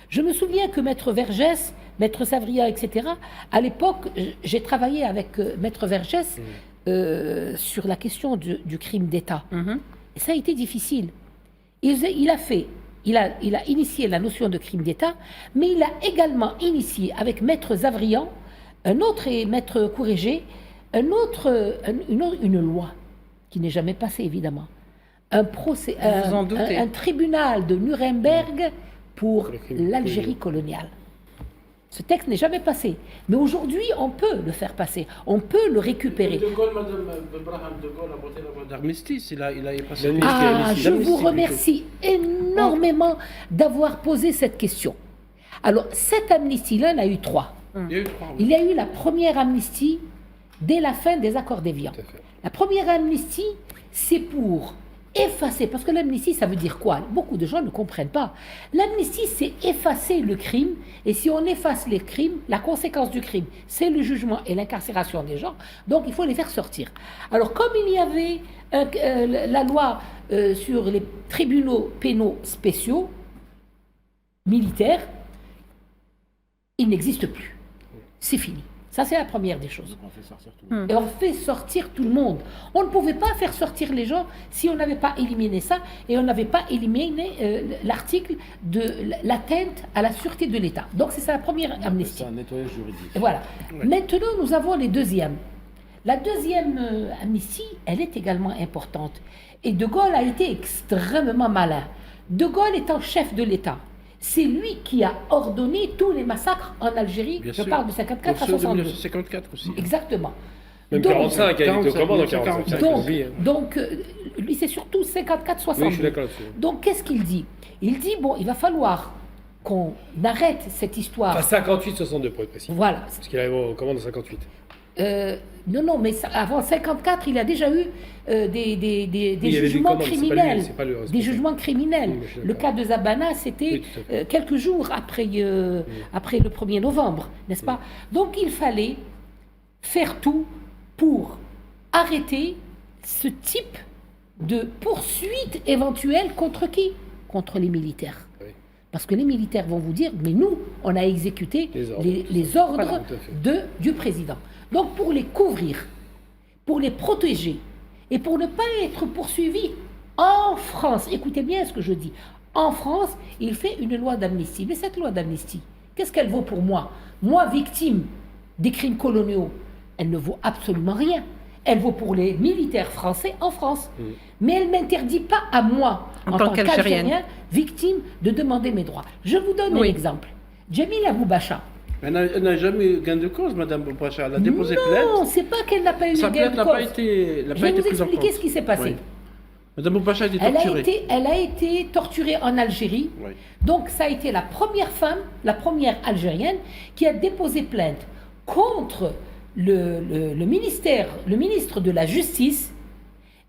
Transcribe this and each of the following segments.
Je me souviens que Maître Vergès, Maître Savria, etc., à l'époque, j'ai travaillé avec Maître Vergès sur la question du crime d'État. Et ça a été difficile. Il a initié la notion de crime d'État, mais il a également initié avec Maître Zavrian, un autre et Maître Courégé, une loi qui n'est jamais passée évidemment. Un tribunal de Nuremberg pour l'Algérie coloniale. Ce texte n'est jamais passé. Mais aujourd'hui, on peut le faire passer. On peut le récupérer. De Gaulle, Madame Braham de Gaulle a voté la loi d'armistice. Il a passé je vous remercie énormément d'avoir posé cette question. Alors, cette amnistie-là, il y en a eu trois. Il y a eu la première amnistie dès la fin des accords d'Évian. La première amnistie, c'est pour effacer, parce que l'amnistie, ça veut dire quoi? Beaucoup de gens ne comprennent pas. L'amnistie, c'est effacer le crime, et si on efface les crimes, la conséquence du crime, c'est le jugement et l'incarcération des gens, donc il faut les faire sortir. Alors, comme il y avait la loi sur les tribunaux pénaux spéciaux, militaires, il n'existe plus. C'est fini. Ça, c'est la première des choses. On fait sortir tout le monde. Et on fait sortir tout le monde. On ne pouvait pas faire sortir les gens si on n'avait pas éliminé ça et on n'avait pas éliminé l'article de l'atteinte à la sûreté de l'État. Donc, c'est ça la première amnistie. C'est un nettoyage juridique. Et voilà. Ouais. Maintenant, nous avons les deuxièmes. La deuxième amnistie, elle est également importante. Et De Gaulle a été extrêmement malin. De Gaulle étant chef de l'État, c'est lui qui a ordonné tous les massacres en Algérie. Bien je sûr. parle de 54 à 62. 1954 aussi. Exactement. Même 45, il était au combat dans 45. Donc, lui, c'est surtout 54-62. Oui, je suis d'accord là-dessus. Donc, qu'est-ce qu'il dit? Il dit, bon, il va falloir qu'on arrête cette histoire. Enfin, 58-62 pour être précis. Voilà. Parce qu'il arrive au commande en 58. Non, mais avant 54, il a déjà eu des jugements criminels. Des jugements criminels. Le cas de Zabana, c'était quelques jours après le 1er novembre, n'est-ce pas? Donc, il fallait faire tout pour arrêter ce type de poursuite éventuelle contre qui? Contre les militaires. Parce que les militaires vont vous dire, mais nous, on a exécuté les ordres du président. Donc, pour les couvrir, pour les protéger, et pour ne pas être poursuivis en France, écoutez bien ce que je dis, en France, il fait une loi d'amnistie. Mais cette loi d'amnistie, qu'est-ce qu'elle vaut pour moi? Moi, victime des crimes coloniaux, elle ne vaut absolument rien. Elle vaut pour les militaires français en France. Mais elle ne m'interdit pas à moi, en tant qu'Algérien, victime, de demander mes droits. Je vous donne un exemple. Jamila Boubacha. Elle n'a jamais eu gain de cause, Madame Boubacha. Elle a déposé plainte. Non, c'est pas qu'elle n'a pas eu gain de cause. Je vais vous expliquer ce qui s'est passé. Oui. Madame Boubacha a été torturée. Elle a été torturée en Algérie. Oui. Donc, ça a été la première femme, la première algérienne, qui a déposé plainte contre le ministre de la Justice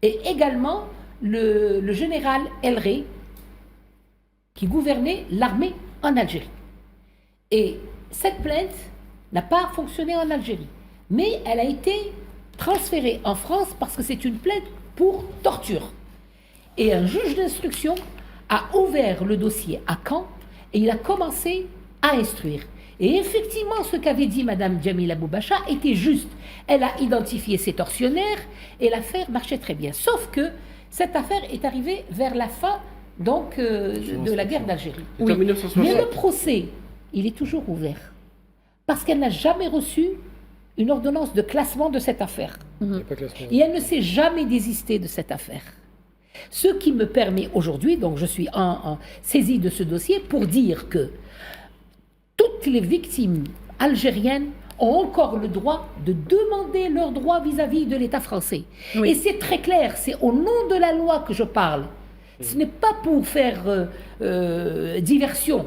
et également le général El Rey, qui gouvernait l'armée en Algérie. Et cette plainte n'a pas fonctionné en Algérie, mais elle a été transférée en France parce que c'est une plainte pour torture. Et un juge d'instruction a ouvert le dossier à Caen et il a commencé à instruire. Et effectivement, ce qu'avait dit Madame Jamila Boubacha était juste. Elle a identifié ses tortionnaires et l'affaire marchait très bien. Sauf que cette affaire est arrivée vers la fin donc, de la guerre d'Algérie. Oui. Mais le procès, il est toujours ouvert. Parce qu'elle n'a jamais reçu une ordonnance de classement de cette affaire. Et elle ne s'est jamais désistée de cette affaire. Ce qui me permet aujourd'hui, donc je suis en saisie de ce dossier pour dire que toutes les victimes algériennes ont encore le droit de demander leurs droits vis-à-vis de l'État français. Oui. Et c'est très clair, c'est au nom de la loi que je parle. Ce n'est pas pour faire diversion.